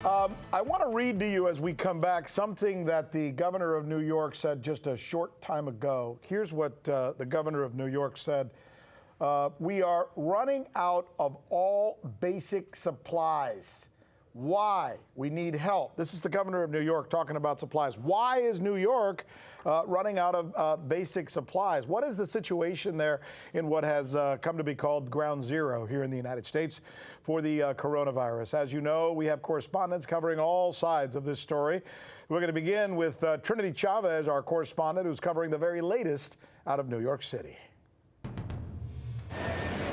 I want to read to you as we come back something that the governor of New York said just a short time ago. Here's what the governor of New York said. We are running out of all basic supplies. Why? We need help. This is the governor of New York talking about supplies. Why is New York running out of basic supplies? What is the situation there in what has come to be called ground zero here in the United States for the coronavirus? As you know, we have correspondents covering all sides of this story. We're going to begin with Trinity Chavez, our correspondent, who's covering the very latest out of New York City.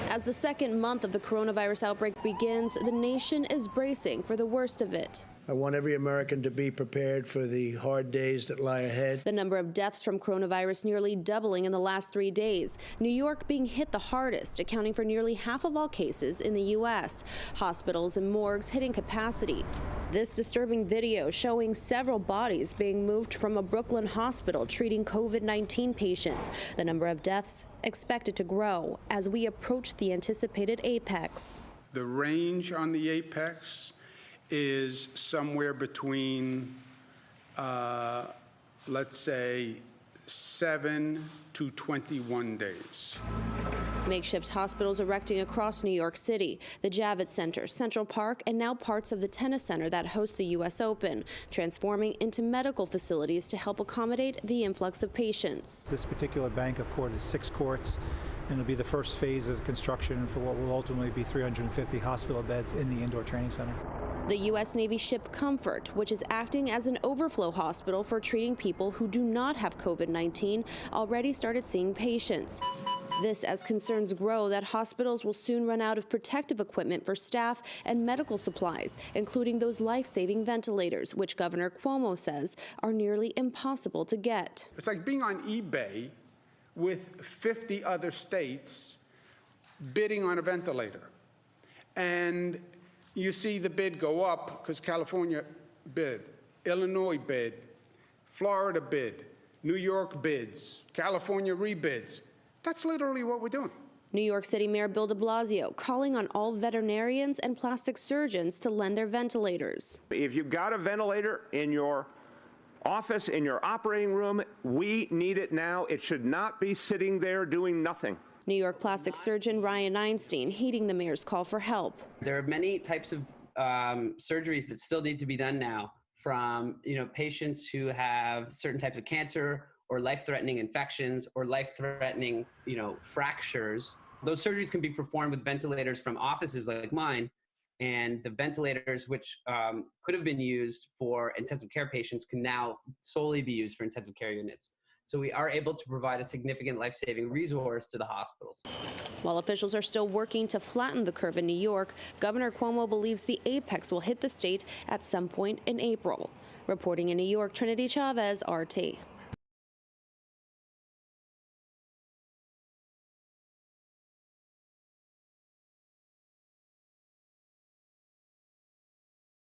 As the second month of the coronavirus outbreak begins, the nation is bracing for the worst of it. I want every American to be prepared for the hard days that lie ahead. The number of deaths from coronavirus nearly doubling in the last 3 days. New York being hit the hardest, accounting for nearly half of all cases in the U.S. Hospitals and morgues hitting capacity. This disturbing video showing several bodies being moved from a Brooklyn hospital treating COVID-19 patients. The number of deaths expected to grow as we approach the anticipated apex. The range on the apex is somewhere between, let's say, 7 to 21 days. Makeshift hospitals erecting across New York City, the Javits Center, Central Park, and now parts of the tennis center that hosts the U.S. Open, transforming into medical facilities to help accommodate the influx of patients. This particular bank of court is 6 courts, and it'll be the first phase of construction for what will ultimately be 350 hospital beds in the indoor training center. The U.S. Navy ship Comfort, which is acting as an overflow hospital for treating people who do not have COVID-19, already started seeing patients. This as concerns grow that hospitals will soon run out of protective equipment for staff and medical supplies, including those life-saving ventilators, which Governor Cuomo says are nearly impossible to get. It's like being on eBay with 50 other states bidding on a ventilator. And you see the bid go up because California bid, Illinois bid, Florida bid, New York bids, California rebids. That's literally what we're doing. New York City Mayor Bill de Blasio calling on all veterinarians and plastic surgeons to lend their ventilators. If you've got a ventilator in your office, in your operating room, we need it now. It should not be sitting there doing nothing. New York plastic surgeon Ryan Einstein heeding the mayor's call for help. There are many types of surgeries that still need to be done now, from patients who have certain types of cancer or life-threatening infections or life-threatening fractures. Those surgeries can be performed with ventilators from offices like mine, and the ventilators which could have been used for intensive care patients can now solely be used for intensive care units. So we are able to provide a significant life-saving resource to the hospitals. While officials are still working to flatten the curve in New York, Governor Cuomo believes the apex will hit the state at some point in April. Reporting in New York, Trinity Chavez, RT.